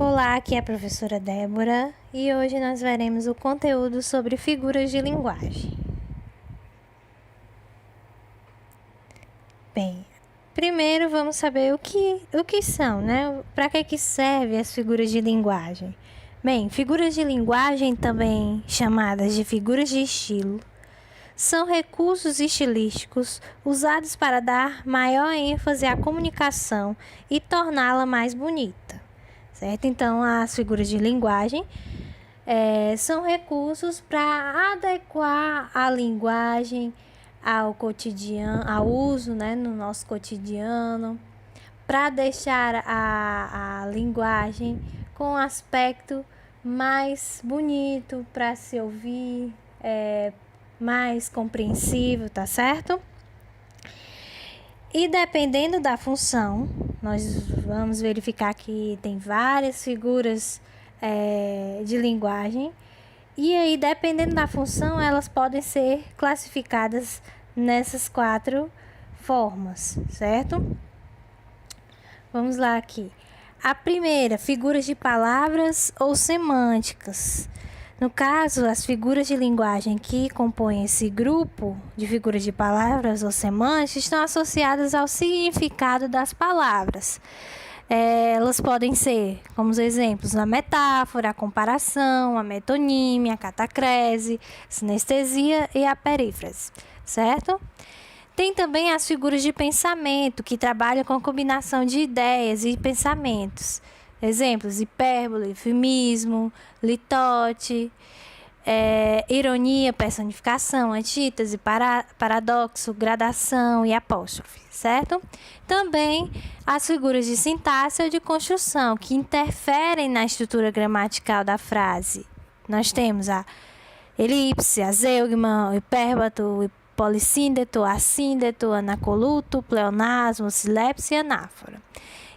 Olá, aqui é a professora Débora e hoje nós veremos o conteúdo sobre figuras de linguagem. Bem, primeiro vamos saber o que são, né? Para que servem as figuras de linguagem? Bem, figuras de linguagem, também chamadas de figuras de estilo, são recursos estilísticos usados para dar maior ênfase à comunicação e torná-la mais bonita. Certo? Então, as figuras de linguagem são recursos para adequar a linguagem ao cotidiano, ao uso, né, no nosso cotidiano, para deixar a linguagem com um aspecto mais bonito para se ouvir, mais compreensível, tá certo? E dependendo da função, nós vamos verificar que tem várias figuras de linguagem. E aí, dependendo da função, elas podem ser classificadas nessas 4 formas, certo? Vamos lá aqui. A primeira, figuras de palavras ou semânticas. No caso, as figuras de linguagem que compõem esse grupo de figuras de palavras ou semânticas estão associadas ao significado das palavras. Elas podem ser, como os exemplos, a metáfora, a comparação, a metonímia, a catacrese, a sinestesia e a perífrase, certo? Tem também as figuras de pensamento, que trabalham com a combinação de ideias e pensamentos. Exemplos: hipérbole, eufemismo, litote, ironia, personificação, antítese, paradoxo, gradação e apóstrofe, certo? Também as figuras de sintaxe ou de construção, que interferem na estrutura gramatical da frase. Nós temos a elipse, a zeugma, o hipérbato, o polissíndeto, assíndeto, anacoluto, pleonasmo, silepse e anáfora.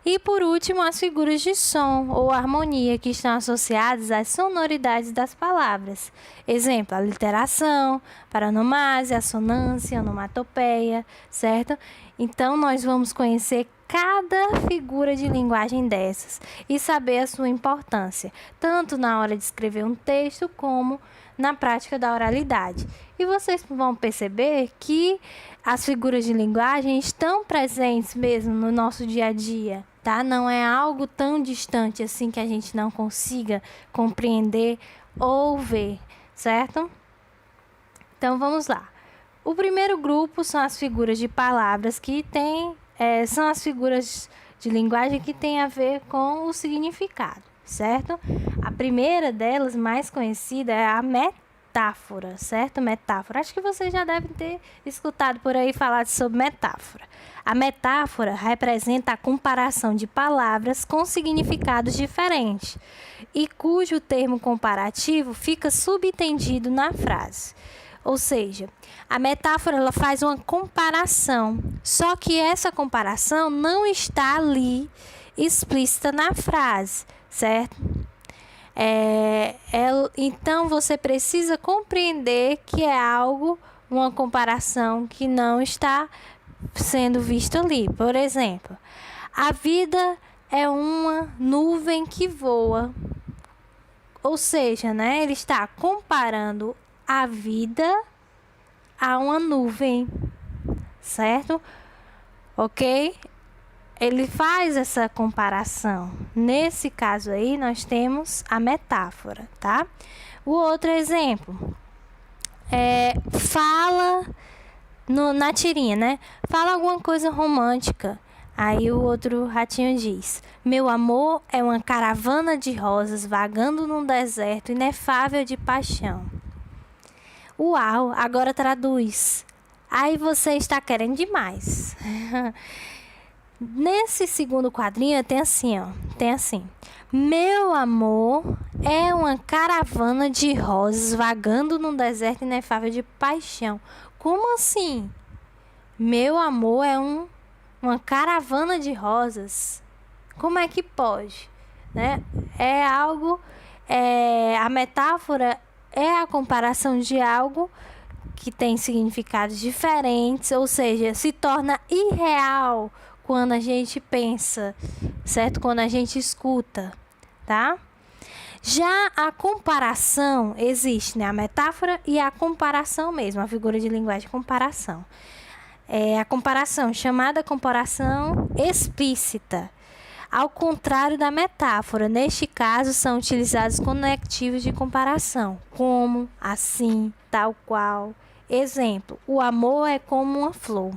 E, por último, as figuras de som ou harmonia, que estão associadas às sonoridades das palavras. Exemplo: a literação, paronomásia, assonância, onomatopeia, certo? Então, nós vamos conhecer cada figura de linguagem dessas e saber a sua importância, tanto na hora de escrever um texto como na prática da oralidade. E vocês vão perceber que as figuras de linguagem estão presentes mesmo no nosso dia a dia, tá? Não é algo tão distante assim que a gente não consiga compreender ou ver, certo? Então, vamos lá. O primeiro grupo são as figuras de palavras que são as figuras de linguagem que têm a ver com o significado, certo? A primeira delas, mais conhecida, é a metáfora, certo? Metáfora. Acho que vocês já devem ter escutado por aí falar sobre metáfora. A metáfora representa a comparação de palavras com significados diferentes e cujo termo comparativo fica subentendido na frase. Ou seja, a metáfora ela faz uma comparação, só que essa comparação não está ali explícita na frase, certo? Então, você precisa compreender que é uma comparação que não está sendo vista ali. Por exemplo, a vida é uma nuvem que voa. Ou seja, né, ele está comparando a vida a uma nuvem, certo? Ok? Ele faz essa comparação. Nesse caso aí, nós temos a metáfora, tá? O outro exemplo fala na tirinha, né? Fala alguma coisa romântica. Aí o outro ratinho diz: meu amor é uma caravana de rosas vagando num deserto inefável de paixão. Uau, agora traduz. Aí você está querendo demais. Nesse segundo quadrinho tem assim: meu amor é uma caravana de rosas vagando num deserto inefável de paixão. Como assim? Meu amor é uma caravana de rosas. Como é que pode? Né? A metáfora é a comparação de algo que tem significados diferentes, ou seja, se torna irreal quando a gente pensa, certo? Quando a gente escuta, tá? Já a comparação existe, né? A metáfora e a comparação mesmo, a figura de linguagem comparação. A comparação, chamada comparação explícita. Ao contrário da metáfora, neste caso são utilizados conectivos de comparação, como, assim, tal qual. Exemplo, o amor é como uma flor.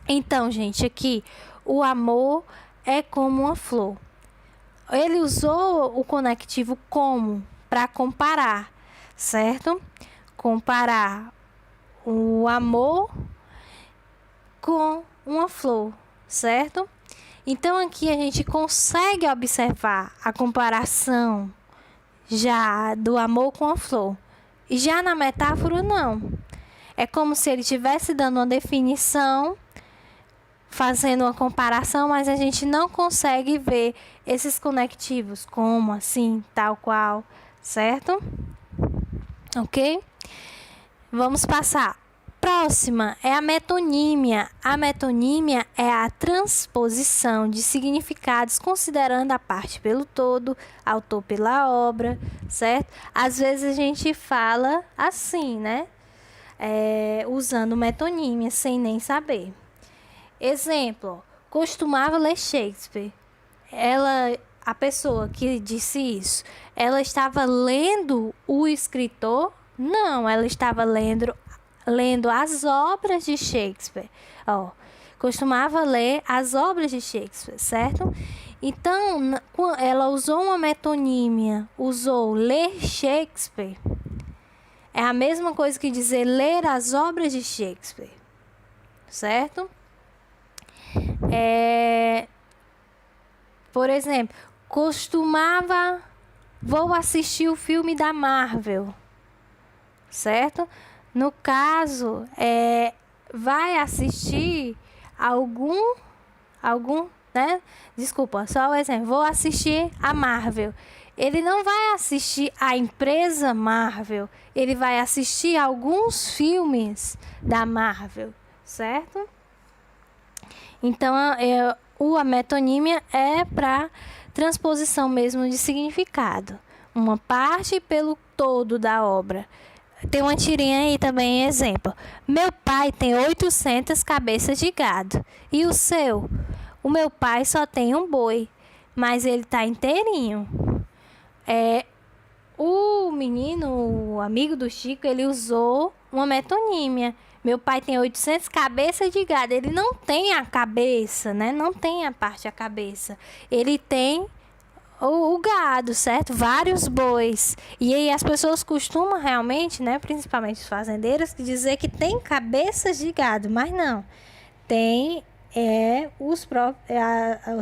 Então, gente, aqui, o amor é como uma flor. Ele usou o conectivo como para comparar, certo? Comparar o amor com uma flor, certo? Então aqui a gente consegue observar a comparação já do amor com a flor. E já na metáfora não. É como se ele estivesse dando uma definição, fazendo uma comparação, mas a gente não consegue ver esses conectivos, como, assim, tal qual, certo? Ok? Vamos passar. Próxima é a metonímia. A metonímia é a transposição de significados considerando a parte pelo todo, autor pela obra, certo? Às vezes a gente fala assim, né? Usando metonímia sem nem saber. Exemplo, costumava ler Shakespeare. A pessoa que disse isso, ela estava lendo o escritor? Não, ela estava lendo as obras de Shakespeare. Costumava ler as obras de Shakespeare, certo? Então, ela usou uma metonímia, usou ler Shakespeare. É a mesma coisa que dizer ler as obras de Shakespeare, certo? Por exemplo, vou assistir o filme da Marvel, certo? No caso, vai assistir algum, né? Desculpa, só o exemplo. Vou assistir a Marvel. Ele não vai assistir a empresa Marvel. Ele vai assistir alguns filmes da Marvel, certo? Então, a metonímia é para transposição mesmo de significado. Uma parte pelo todo da obra. Tem uma tirinha aí também, exemplo. Meu pai tem 800 cabeças de gado. E o seu? O meu pai só tem um boi, mas ele tá inteirinho. O menino, o amigo do Chico, ele usou uma metonímia. Meu pai tem 800 cabeças de gado. Ele não tem a cabeça, né? Não tem a parte da cabeça. Ele tem o gado, certo? Vários bois. E aí as pessoas costumam realmente, né? Principalmente os fazendeiros, dizer que tem cabeças de gado. Mas não. Tem os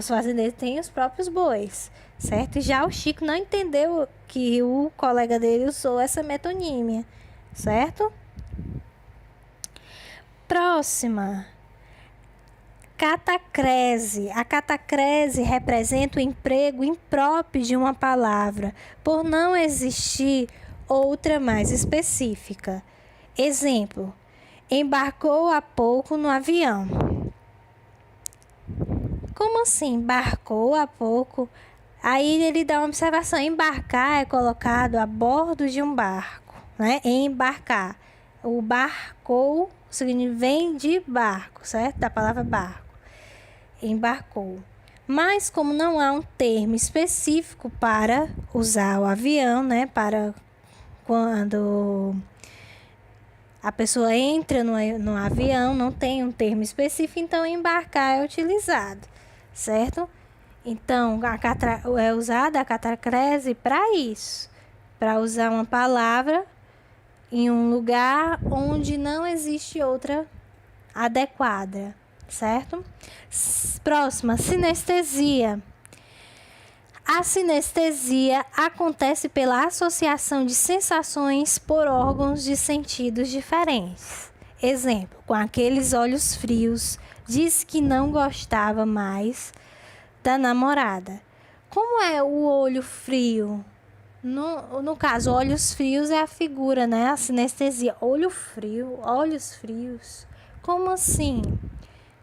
fazendeiros têm os próprios bois, certo? E já o Chico não entendeu que o colega dele usou essa metonímia, certo? Próxima. Catacrese. A catacrese representa o emprego impróprio de uma palavra, por não existir outra mais específica. Exemplo: embarcou há pouco no avião. Como assim, embarcou há pouco? Aí ele dá uma observação. Embarcar é colocado a bordo de um barco, né? Embarcar. O barcou vem de barco, certo? Da palavra barco. Embarcou. Mas como não há um termo específico para usar o avião, né? Para quando a pessoa entra no avião, não tem um termo específico, então embarcar é utilizado, certo? Então, é usada a catacrese para isso, para usar uma palavra em um lugar onde não existe outra adequada, certo? Próxima, sinestesia. A sinestesia acontece pela associação de sensações por órgãos de sentidos diferentes. Exemplo, com aqueles olhos frios, disse que não gostava mais da namorada. Como é o olho frio? No caso, olhos frios é a figura, né? A sinestesia. Olho frio, olhos frios. Como assim?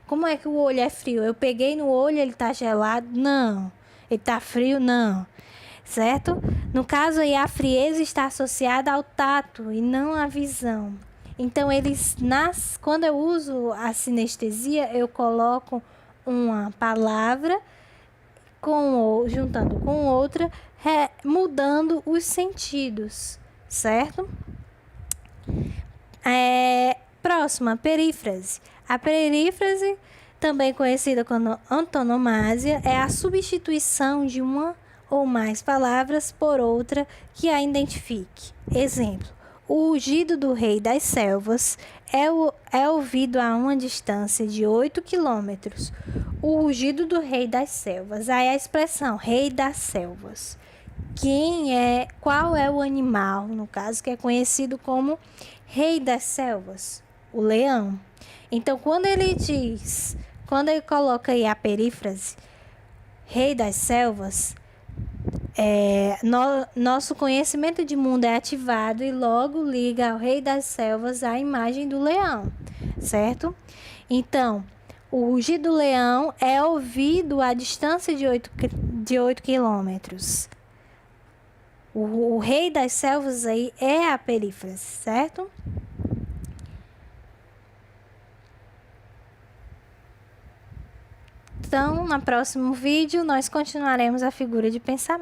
Como é que o olho é frio? Eu peguei no olho, ele tá gelado? Não. Ele tá frio? Não. certo? No caso aí, a frieza está associada ao tato e não à visão. Então, quando eu uso a sinestesia, eu coloco uma palavra juntando com outra, mudando os sentidos, certo? Próxima, perífrase. A perífrase, também conhecida como antonomásia, é a substituição de uma ou mais palavras por outra que a identifique. Exemplo: o rugido do rei das selvas é ouvido a uma distância de 8 quilômetros. O rugido do rei das selvas. Aí a expressão rei das selvas. Qual é o animal, no caso, que é conhecido como rei das selvas? O leão. Então, quando ele coloca aí a perífrase, rei das selvas, nosso conhecimento de mundo é ativado e logo liga ao rei das selvas a imagem do leão, certo? Então, o rugido do leão é ouvido a distância de 8 quilômetros. O rei das selvas aí é a perífrase, certo? Então, no próximo vídeo, nós continuaremos a figura de pensamento.